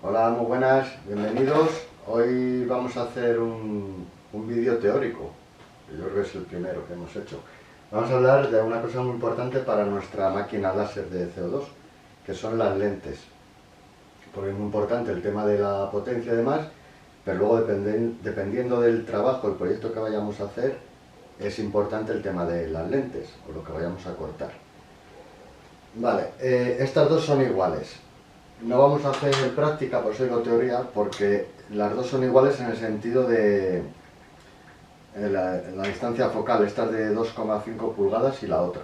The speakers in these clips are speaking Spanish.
Hola, muy buenas, bienvenidos. Hoy vamos a hacer un vídeo teórico, que yo creo que es el primero que hemos hecho. Vamos a hablar de una cosa muy importante para nuestra máquina láser de CO2, que son las lentes. Porque es muy importante el tema de la potencia y demás, pero luego dependiendo del trabajo, el proyecto que vayamos a hacer, es importante el tema de las lentes, o lo que vayamos a cortar. Vale, estas dos son iguales. No vamos a hacer práctica, por eso digo teoría, porque las dos son iguales en el sentido de la distancia focal, esta es de 2,5 pulgadas y la otra.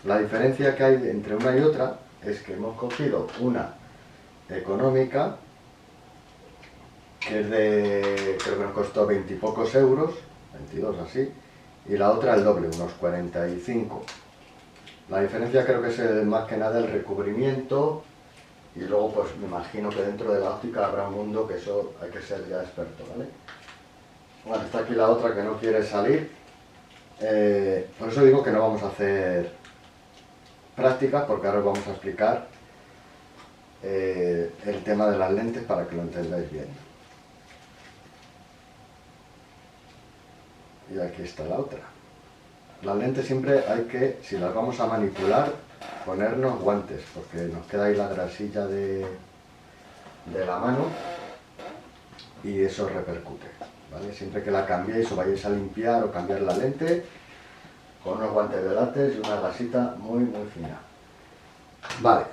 La diferencia que hay entre una y otra es que hemos cogido una económica, que es de, creo que nos costó 20 y pocos euros, 22 así, y la otra el doble, unos 45. La diferencia creo que es más que nada el recubrimiento. Y luego pues me imagino que dentro de la óptica habrá un mundo que eso hay que ser ya experto, ¿vale? Bueno, está aquí la otra que no quiere salir. Por eso digo que no vamos a hacer prácticas, porque ahora os vamos a explicar el tema de las lentes para que lo entendáis bien. Y aquí está la otra. Las lentes siempre hay que, si las vamos a manipular, ponernos guantes, porque nos queda ahí la grasilla de la mano y eso repercute, ¿vale? Siempre que la cambiéis o vayáis a limpiar o cambiar la lente, con unos guantes de látex y una gasita muy fina. Vale,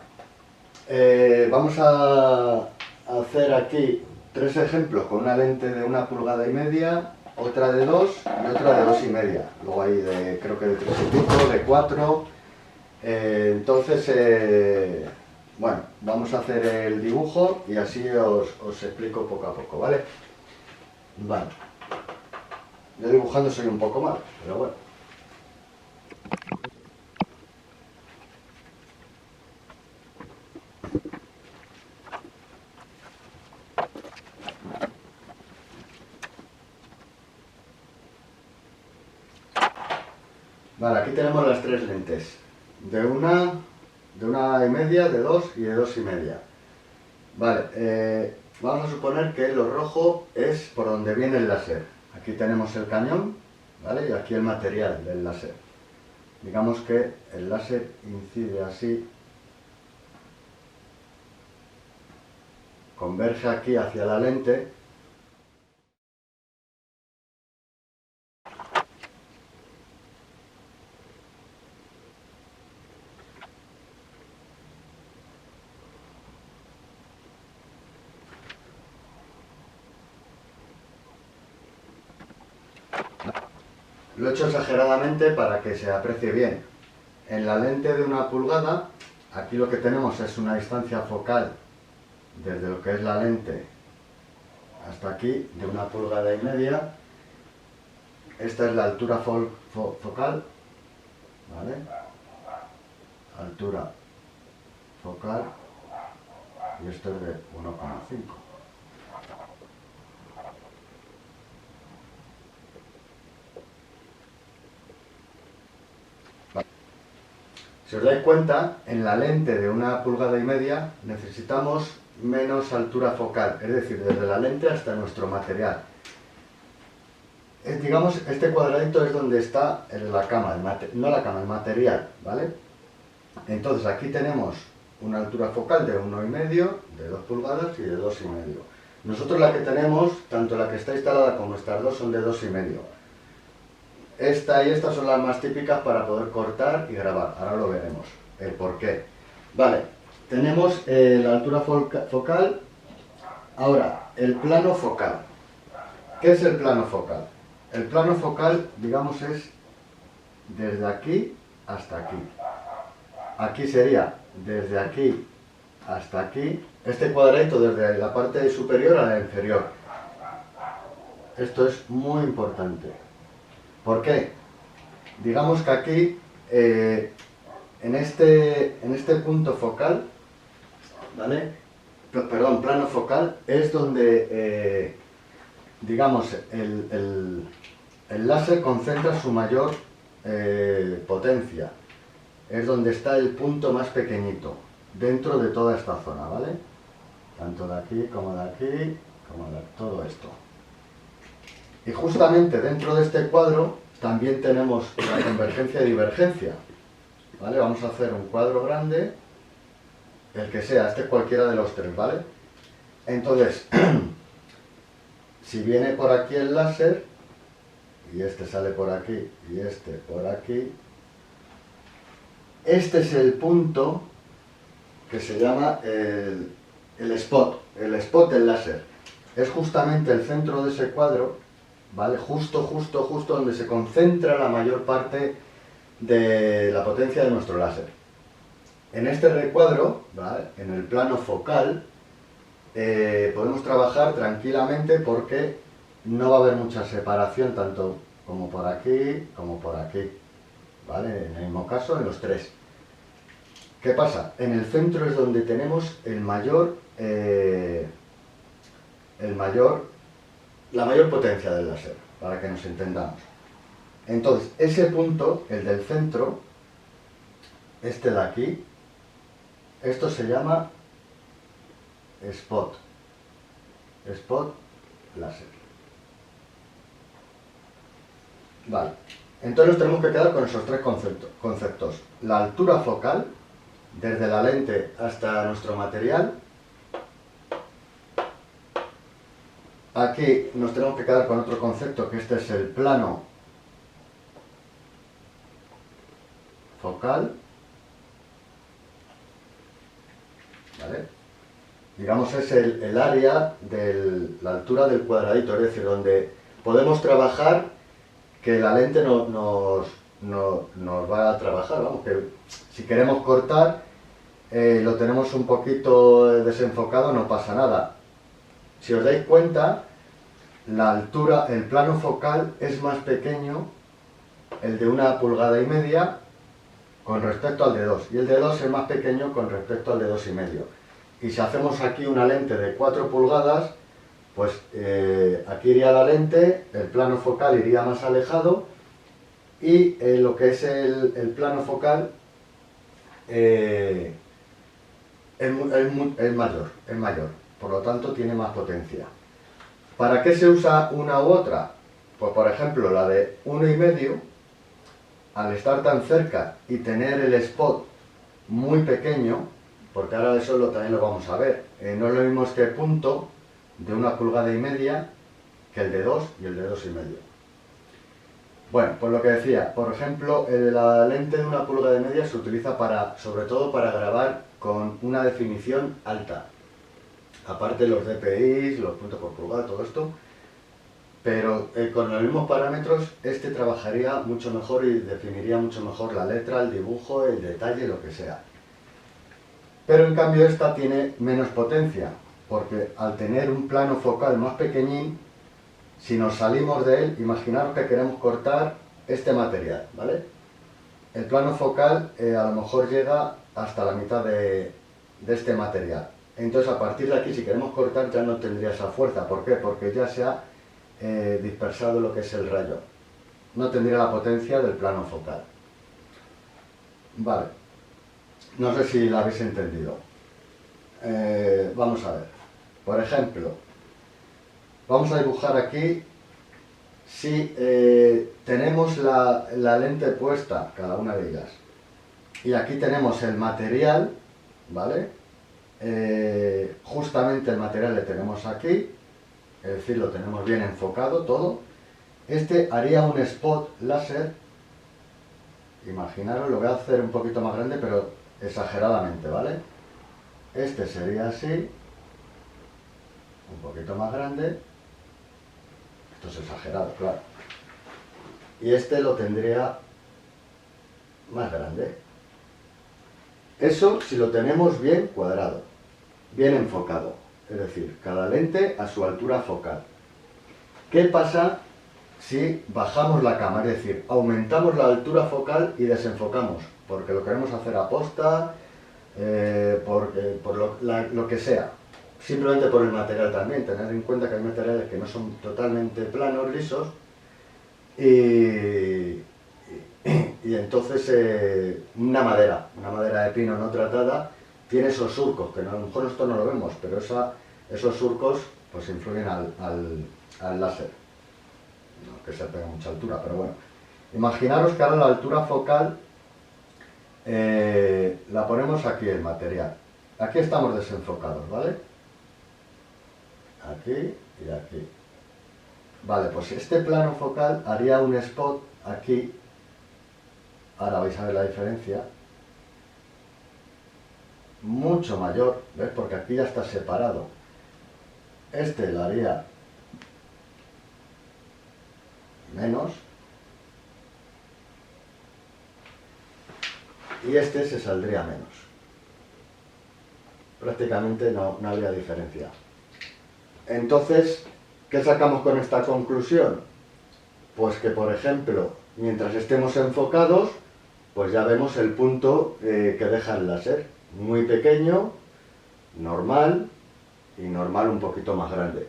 vamos a hacer aquí 3 ejemplos con una lente de 1,5 pulgadas, otra de 2 y otra de 2,5. Luego hay de, creo que de 3 y pico, de 4. Entonces, bueno, vamos a hacer el dibujo y así os explico poco a poco, ¿vale? Vale. Yo dibujando soy un poco malo, pero bueno. Vale, aquí tenemos las 3 lentes. De 1,5, de 2 y de 2,5. Vale, vamos a suponer que lo rojo es por donde viene el láser. Aquí tenemos el cañón, ¿vale? Y aquí el material del láser. Digamos que el láser incide así, converge aquí hacia la lente. Lo he hecho exageradamente para que se aprecie bien. En la lente de 1 pulgada, aquí lo que tenemos es una distancia focal desde lo que es la lente hasta aquí, de 1,5 pulgadas. Esta es la altura focal, ¿vale? Altura focal, y esto es de 1,5. Si os dais cuenta, en la lente de 1,5 pulgadas necesitamos menos altura focal, es decir, desde la lente hasta nuestro material. Digamos, este cuadradito es donde está la cama, no la cama, el material, ¿vale? Entonces aquí tenemos una altura focal de 1,5, de 2 pulgadas y de 2,5. Nosotros la que tenemos, tanto la que está instalada como estas dos, son de 2,5. Esta y esta son las más típicas para poder cortar y grabar. Ahora lo veremos, el por qué. Vale, tenemos la altura focal. Ahora, el plano focal. ¿Qué es el plano focal? El plano focal, digamos, es desde aquí hasta aquí. Aquí sería desde aquí hasta aquí. Este cuadradito desde la parte superior a la inferior. Esto es muy importante. ¿Por qué? Digamos que aquí, en este punto focal, ¿vale? Perdón, plano focal, es donde, digamos, el láser concentra su mayor potencia. Es donde está el punto más pequeñito, dentro de toda esta zona, ¿vale? tanto de aquí, como de todo esto. Y justamente dentro de este cuadro también tenemos la convergencia y divergencia, ¿vale? Vamos a hacer un cuadro grande, el que sea, este cualquiera de los tres, ¿vale? Entonces, si viene por aquí el láser, y este sale por aquí, y este por aquí, este es el punto que se llama el spot del láser. Es justamente el centro de ese cuadro, ¿vale? Justo donde se concentra la mayor parte de la potencia de nuestro láser. En este recuadro, ¿vale? En el plano focal, podemos trabajar tranquilamente porque no va a haber mucha separación, tanto como por aquí, ¿vale? En el mismo caso, en los tres. ¿Qué pasa? En el centro es donde tenemos la mayor potencia del láser, para que nos entendamos. Entonces, ese punto, el del centro, este de aquí, esto se llama spot láser. Vale, entonces nos tenemos que quedar con esos tres conceptos. La altura focal, desde la lente hasta nuestro material. Aquí nos tenemos que quedar con otro concepto, que este es el plano focal, ¿vale? Digamos es el área de la altura del cuadradito, es decir, donde podemos trabajar que la lente nos va a trabajar, vamos, que si queremos cortar, lo tenemos un poquito desenfocado, no pasa nada. Si os dais cuenta, la altura, el plano focal es más pequeño, el de 1,5 pulgadas, con respecto al de 2, y el de 2 es más pequeño con respecto al de 2,5. Y si hacemos aquí una lente de 4 pulgadas, pues aquí iría la lente, el plano focal iría más alejado, y lo que es el plano focal es mayor, por lo tanto tiene más potencia. ¿Para qué se usa una u otra? Pues por ejemplo la de 1,5, al estar tan cerca y tener el spot muy pequeño, porque ahora eso también lo vamos a ver, no es lo mismo este punto de 1,5 pulgadas que el de 2 y el de 2,5. Bueno, pues lo que decía, por ejemplo, la lente de 1,5 pulgadas se utiliza sobre todo para grabar con una definición alta. Aparte los DPIs, los puntos por pulgada, todo esto. Pero con los mismos parámetros, este trabajaría mucho mejor y definiría mucho mejor la letra, el dibujo, el detalle, lo que sea. Pero en cambio esta tiene menos potencia, porque al tener un plano focal más pequeñín, si nos salimos de él, imaginaros que queremos cortar este material, ¿vale? El plano focal a lo mejor llega hasta la mitad de este material. Entonces a partir de aquí, si queremos cortar, ya no tendría esa fuerza. ¿Por qué? Porque ya se ha dispersado lo que es el rayo. No tendría la potencia del plano focal. Vale. No sé si la habéis entendido. Vamos a ver. Por ejemplo, vamos a dibujar aquí si tenemos la lente puesta, cada una de ellas. Y aquí tenemos el material, ¿vale? Justamente el material le tenemos aquí, es decir, lo tenemos bien enfocado todo. Este haría un spot láser, imaginaros, lo voy a hacer un poquito más grande, pero exageradamente, ¿vale? Este sería así, un poquito más grande, esto es exagerado, claro. Y este lo tendría más grande. Eso si lo tenemos bien cuadrado, bien enfocado, es decir, cada lente a su altura focal. ¿Qué pasa si bajamos la cámara? Es decir, aumentamos la altura focal y desenfocamos, porque lo queremos hacer aposta, por lo que sea. Simplemente por el material también, tener en cuenta que hay materiales que no son totalmente planos, lisos, y entonces una madera de pino no tratada, tiene esos surcos, que a lo mejor nosotros no lo vemos, pero esos surcos pues influyen al láser. No que se tenga mucha altura, pero bueno. Imaginaros que ahora la altura focal la ponemos aquí, el material. Aquí estamos desenfocados, ¿vale? Aquí y aquí. Vale, pues este plano focal haría un spot aquí. Ahora vais a ver la diferencia. Mucho mayor, ¿ves? Porque aquí ya está separado. Este lo haría menos. Y este se saldría menos. Prácticamente no habría diferencia. Entonces, ¿qué sacamos con esta conclusión? Pues que, por ejemplo, mientras estemos enfocados, pues ya vemos el punto que deja el láser. Muy pequeño, normal y normal un poquito más grande.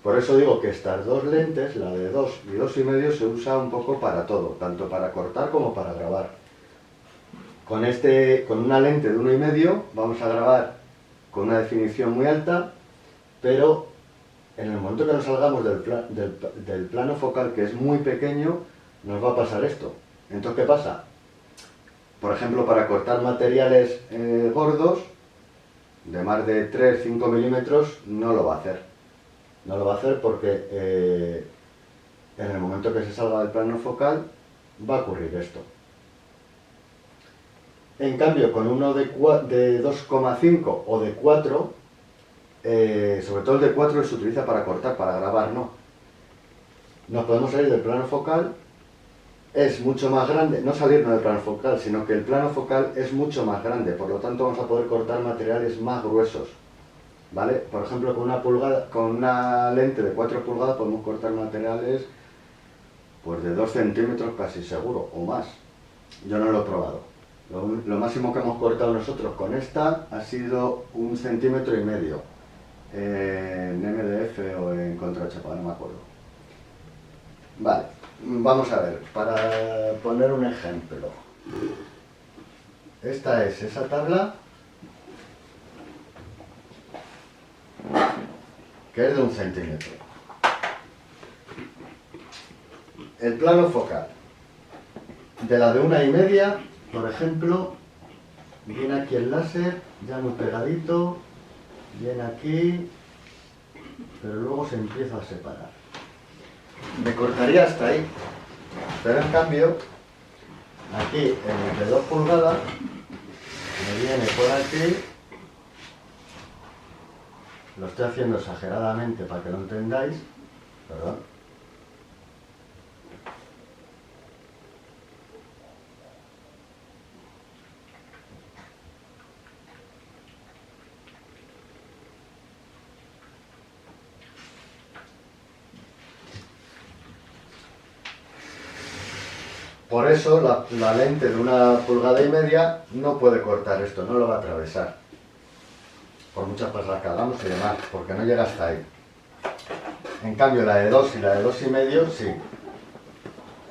Por eso digo que estas dos lentes, la de 2 y 2,5, se usa un poco para todo, tanto para cortar como para grabar. Con una lente de 1,5 vamos a grabar con una definición muy alta, pero en el momento que nos salgamos del plano focal, que es muy pequeño, nos va a pasar esto. Entonces, ¿qué pasa? Por ejemplo, para cortar materiales gordos, de más de 3-5 milímetros, no lo va a hacer. No lo va a hacer porque en el momento que se salga del plano focal, va a ocurrir esto. En cambio, con uno de 2,5 o de 4, sobre todo el de 4 se utiliza para cortar, para grabar, no. Nos podemos salir del plano focal, es mucho más grande, no salirnos del plano focal, sino que el plano focal es mucho más grande, por lo tanto vamos a poder cortar materiales más gruesos, ¿vale? Por ejemplo, con una lente de 4 pulgadas podemos cortar materiales pues de 2 centímetros casi seguro, o más. Yo no lo he probado. Lo máximo que hemos cortado nosotros con esta ha sido 1,5 centímetros en MDF o en contrachapa, no me acuerdo. Vale, vamos a ver, para poner un ejemplo. Esta es esa tabla, que es de 1 centímetro. El plano focal. De la de 1,5, por ejemplo, viene aquí el láser, ya muy pegadito, viene aquí, pero luego se empieza a separar. Me cortaría hasta ahí, pero en cambio, aquí en el de 2 pulgadas, me viene por aquí, lo estoy haciendo exageradamente para que lo entendáis, perdón. Por eso la lente de 1,5 pulgadas no puede cortar esto, no lo va a atravesar. Por muchas pasadas que hagamos y demás, porque no llega hasta ahí. En cambio la de 2 y la de 2,5 sí.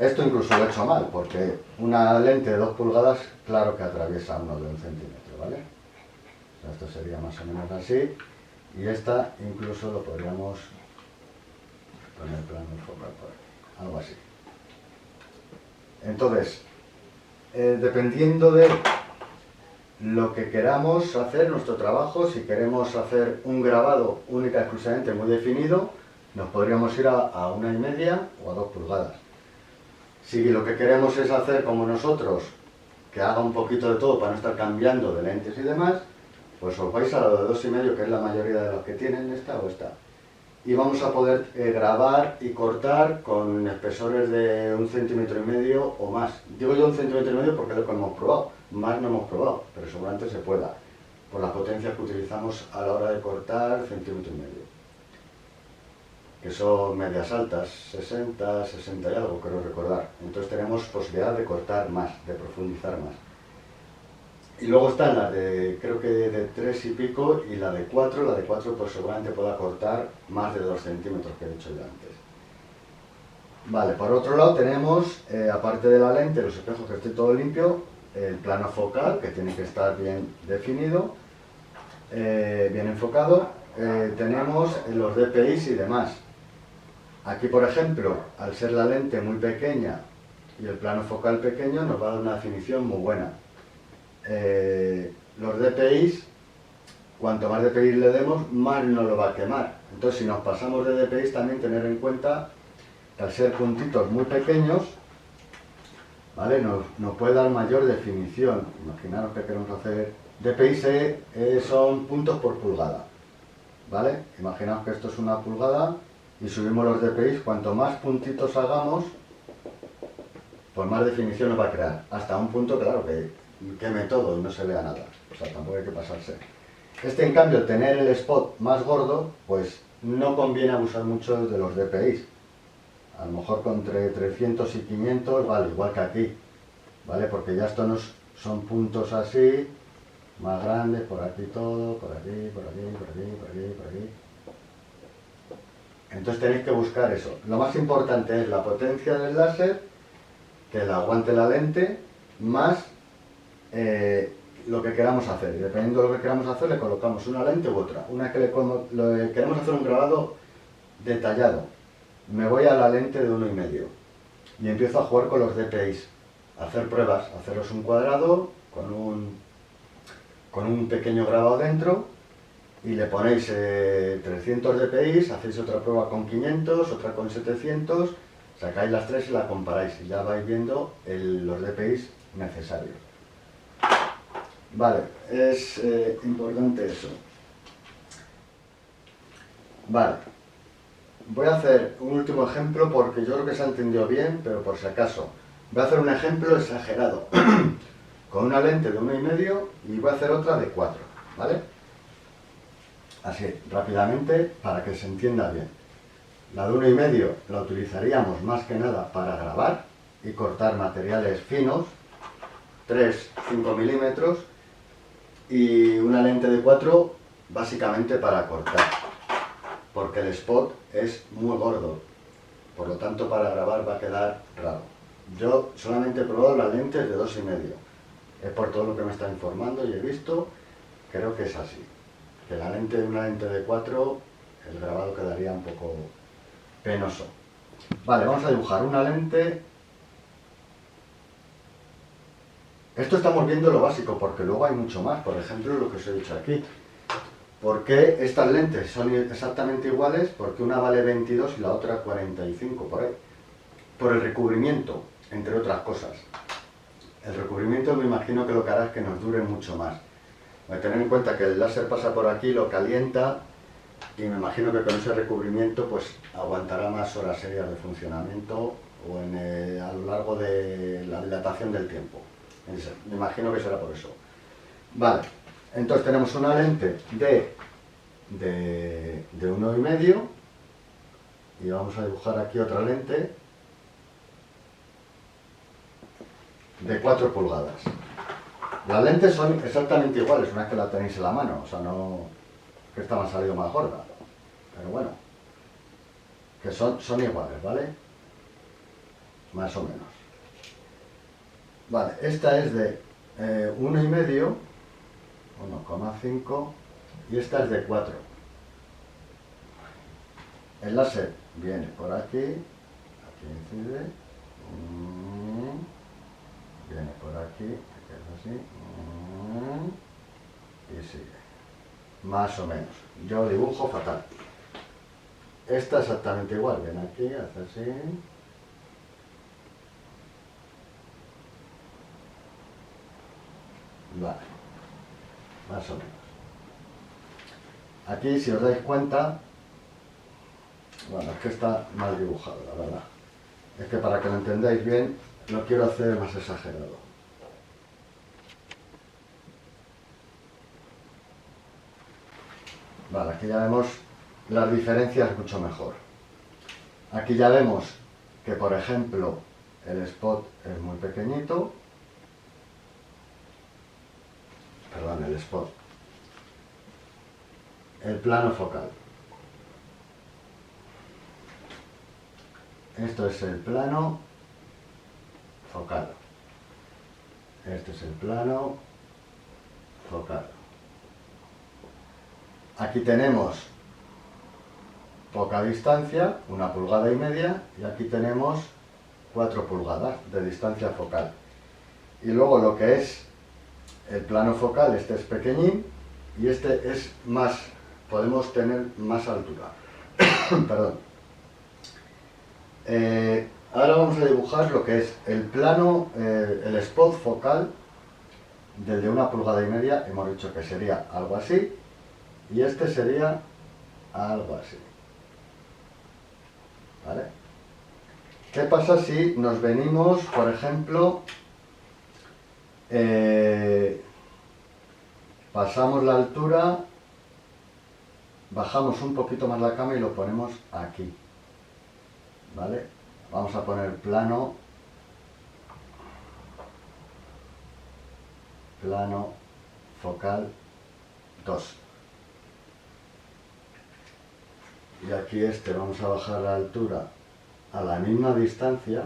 Esto incluso lo he hecho mal, porque una lente de 2 pulgadas, claro que atraviesa uno de 1 centímetro, ¿vale? O sea, esto sería más o menos así. Y esta incluso lo podríamos poner plano focal por aquí, algo así. Entonces, dependiendo de lo que queramos hacer, nuestro trabajo, si queremos hacer un grabado única y exclusivamente muy definido, nos podríamos ir a 1,5 o a 2 pulgadas. Si lo que queremos es hacer como nosotros, que haga un poquito de todo para no estar cambiando de lentes y demás, pues os vais a la de 2,5, que es la mayoría de los que tienen, esta o esta. Y vamos a poder grabar y cortar con espesores de 1,5 centímetros o más. Digo yo 1,5 centímetros porque es lo que hemos probado, más no hemos probado, pero seguramente se pueda, por las potencias que utilizamos a la hora de cortar 1,5 centímetros, que son medias altas, 60, 60 y algo, creo recordar. Entonces tenemos posibilidad de cortar más, de profundizar más. Y luego están las de, creo que de 3 y pico, y la de 4 pues seguramente pueda cortar más de 2 centímetros que he dicho yo antes. Vale, por otro lado tenemos, aparte de la lente, los espejos que esté todo limpio, el plano focal, que tiene que estar bien definido, bien enfocado, tenemos los DPIs y demás. Aquí, por ejemplo, al ser la lente muy pequeña y el plano focal pequeño, nos va a dar una definición muy buena. Los DPIs, cuanto más DPIs le demos, más nos lo va a quemar. Entonces, si nos pasamos de DPIs, también tener en cuenta que al ser puntitos muy pequeños, ¿vale? Nos puede dar mayor definición. Imaginaros que queremos hacer DPIs, son puntos por pulgada, ¿vale? Imaginaos que esto es una pulgada y subimos los DPIs. Cuanto más puntitos hagamos, pues más definición nos va a crear. Hasta un punto, claro, que queme todo y no se vea nada. O sea, tampoco hay que pasarse. En cambio, tener el spot más gordo, pues no conviene abusar mucho de los DPIs. A lo mejor con entre 300 y 500, vale, igual que aquí, ¿vale? Porque ya estos no son puntos así, más grandes, por aquí todo, por aquí, por aquí, por aquí, por aquí, por aquí. Entonces tenéis que buscar eso. Lo más importante es la potencia del láser, que la aguante la lente, más lo que queramos hacer. Y dependiendo de lo que queramos hacer, le colocamos una lente u otra. Una que queremos hacer un grabado detallado. Me voy a la lente de 1,5 y empiezo a jugar con los DPIs, a hacer pruebas, haceros un cuadrado con un pequeño grabado dentro y le ponéis 300 DPIs, hacéis otra prueba con 500, otra con 700, sacáis las tres y la comparáis y ya vais viendo los DPIs necesarios. Vale, es importante eso. Vale. Voy a hacer un último ejemplo porque yo creo que se ha entendido bien, pero por si acaso. Voy a hacer un ejemplo exagerado, con una lente de 1,5 y voy a hacer otra de 4, ¿vale? Así, rápidamente, para que se entienda bien. La de 1,5 la utilizaríamos más que nada para grabar y cortar materiales finos, 3-5 milímetros, y una lente de 4 básicamente para cortar, porque el spot es muy gordo, por lo tanto para grabar va a quedar raro. Yo solamente he probado las lentes de 2,5, es por todo lo que me está informando y he visto, creo que es así, que una lente de 4, el grabado quedaría un poco penoso. Vale, vamos a dibujar una lente. Esto estamos viendo lo básico, porque luego hay mucho más, por ejemplo lo que os he dicho aquí. ¿Por qué estas lentes son exactamente iguales? Porque una vale 22 y la otra 45, por ahí. Por el recubrimiento, entre otras cosas. El recubrimiento me imagino que lo que hará es que nos dure mucho más. Hay que tener en cuenta que el láser pasa por aquí, lo calienta, y me imagino que con ese recubrimiento pues aguantará más horas serias de funcionamiento o a lo largo de la dilatación del tiempo. Me imagino que será por eso. Vale. Entonces tenemos una lente de 1,5 y vamos a dibujar aquí otra lente de 4 pulgadas. Las lentes son exactamente iguales una vez que la tenéis en la mano, o sea, no que esta me ha salido más gorda, pero bueno, que son iguales, ¿vale? Más o menos. Vale, esta es de 1,5, 1,5 y esta es de 4. El láser viene por aquí incide, viene por aquí, es así, y sigue. Más o menos. Yo dibujo fatal. Esta exactamente igual, viene aquí, hace así. Vale, más o menos. Aquí, si os dais cuenta, bueno, es que está mal dibujado, la verdad. Es que para que lo entendáis bien, lo quiero hacer más exagerado. Vale, aquí ya vemos las diferencias mucho mejor. Aquí ya vemos que, por ejemplo, el spot es muy pequeñito. Perdón, el spot. El plano focal. Esto es el plano focal. Este es el plano focal. Aquí tenemos poca distancia, 1,5 pulgadas, y aquí tenemos 4 pulgadas de distancia focal. Y luego lo que es el plano focal, este es pequeñín y este es más, podemos tener más altura. Perdón. Ahora vamos a dibujar lo que es el plano, el spot focal del de 1,5 pulgadas, hemos dicho que sería algo así, y este sería algo así. ¿Vale? ¿Qué pasa si nos venimos, por ejemplo, pasamos la altura, bajamos un poquito más la cama y lo ponemos aquí? ¿Vale? Vamos a poner plano focal 2. Y aquí vamos a bajar la altura a la misma distancia,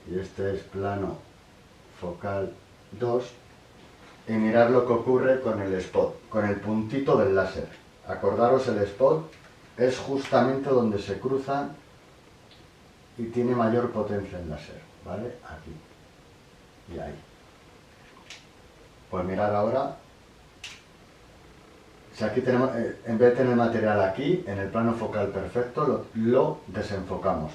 y este es plano focal 2, y mirad lo que ocurre con el spot, con el puntito del láser. Acordaros, el spot es justamente donde se cruzan y tiene mayor potencia el láser, ¿vale? Aquí y ahí. Pues mirad ahora, si aquí tenemos, en vez de tener material aquí, en el plano focal perfecto, lo desenfocamos.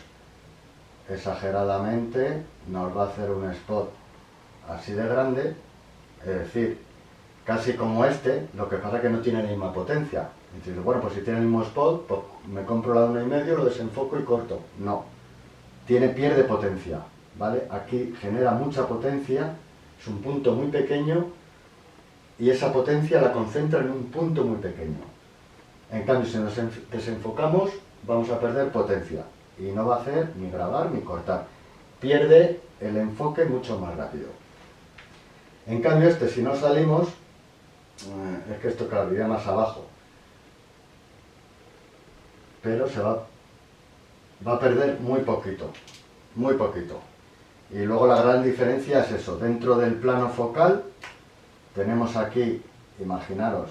Exageradamente nos va a hacer un spot así de grande, es decir, casi como este, lo que pasa es que no tiene la misma potencia. Entonces, bueno, pues si tiene el mismo spot, pues me compro la 1,5, lo desenfoco y corto. No, pierde potencia, ¿vale? Aquí genera mucha potencia, es un punto muy pequeño, y esa potencia la concentra en un punto muy pequeño. En cambio, si nos desenfocamos, vamos a perder potencia, y no va a hacer ni grabar ni cortar. Pierde el enfoque mucho más rápido. En cambio, si no salimos, es que esto, claro, iría más abajo, pero se va a perder muy poquito, muy poquito. Y luego la gran diferencia es eso: dentro del plano focal tenemos aquí, imaginaros,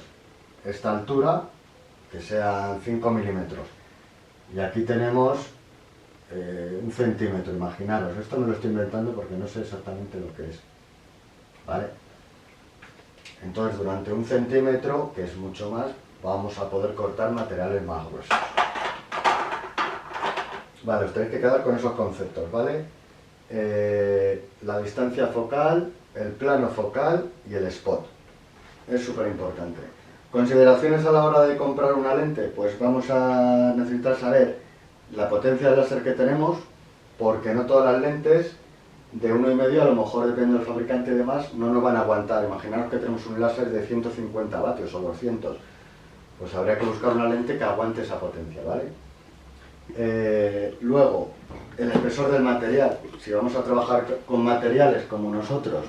esta altura, que sean 5 milímetros, y aquí tenemos 1 centímetro, imaginaros. Esto me lo estoy inventando porque no sé exactamente lo que es, ¿vale? Entonces, durante 1 centímetro, que es mucho más, vamos a poder cortar materiales más gruesos. Vale, os tenéis que quedar con esos conceptos, ¿vale? La distancia focal, el plano focal y el spot. Es súper importante. Consideraciones a la hora de comprar una lente: pues vamos a necesitar saber la potencia del láser que tenemos, porque no todas las lentes de 1,5, a lo mejor, depende del fabricante y demás, no nos van a aguantar. Imaginaros que tenemos un láser de 150 vatios o 200, pues habría que buscar una lente que aguante esa potencia, ¿vale? Luego, el espesor del material. Si vamos a trabajar con materiales como nosotros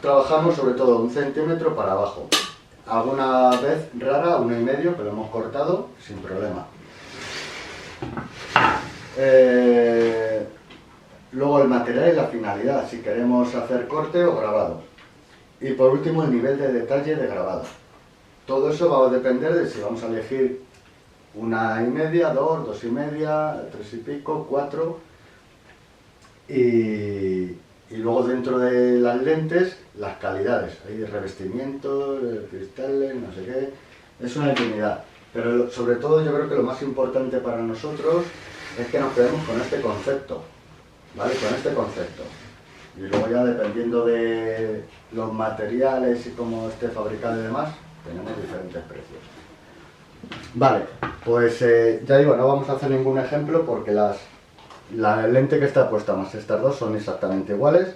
trabajamos sobre todo 1 centímetro para abajo. Alguna vez rara, 1,5, que lo hemos cortado sin problema. Luego, el material y la finalidad, si queremos hacer corte o grabado. Y por último, el nivel de detalle de grabado. Todo eso va a depender de si vamos a elegir 1,5, 2, 2,5, 3 y pico, 4. Y luego, dentro de las lentes, las calidades. Hay revestimientos, cristales, no sé qué. Es una infinidad. Pero sobre todo, yo creo que lo más importante para nosotros es que nos quedemos con este concepto, ¿vale? Con este concepto. Y luego, ya dependiendo de los materiales y cómo esté fabricado y demás, tenemos diferentes precios. Vale, pues ya digo, no vamos a hacer ningún ejemplo porque la lente que está puesta más estas dos son exactamente iguales,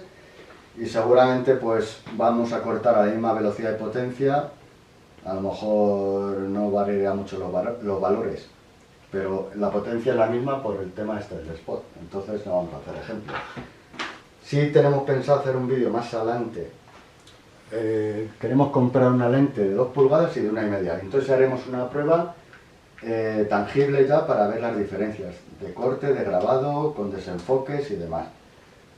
y seguramente pues vamos a cortar a la misma velocidad y potencia. A lo mejor no variaría mucho los valores, pero la potencia es la misma por el tema del spot, entonces no vamos a hacer ejemplos. Si tenemos pensado hacer un vídeo más adelante, queremos comprar una lente de 2 pulgadas y de 1,5, entonces haremos una prueba tangible ya para ver las diferencias de corte, de grabado, con desenfoques y demás.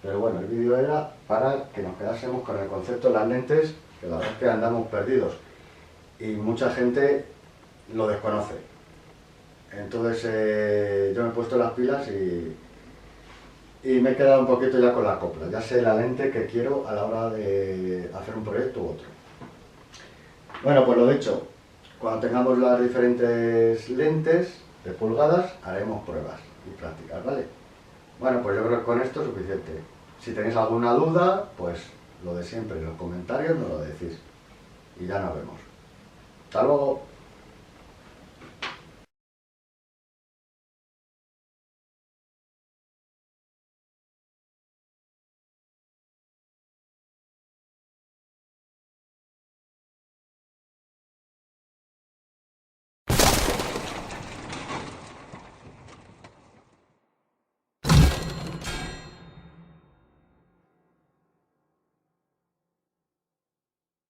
Pero bueno, el vídeo era para que nos quedásemos con el concepto de las lentes, que la verdad es que andamos perdidos. y mucha gente lo desconoce. Entonces yo me he puesto las pilas y me he quedado un poquito ya con la copla. Ya sé la lente que quiero a la hora de hacer un proyecto u otro. Bueno, pues lo dicho, cuando tengamos las diferentes lentes de pulgadas, haremos pruebas y prácticas, ¿vale? Bueno, pues yo creo que con esto es suficiente. Si tenéis alguna duda, pues lo de siempre, en los comentarios nos lo decís. Y ya nos vemos. Hasta luego.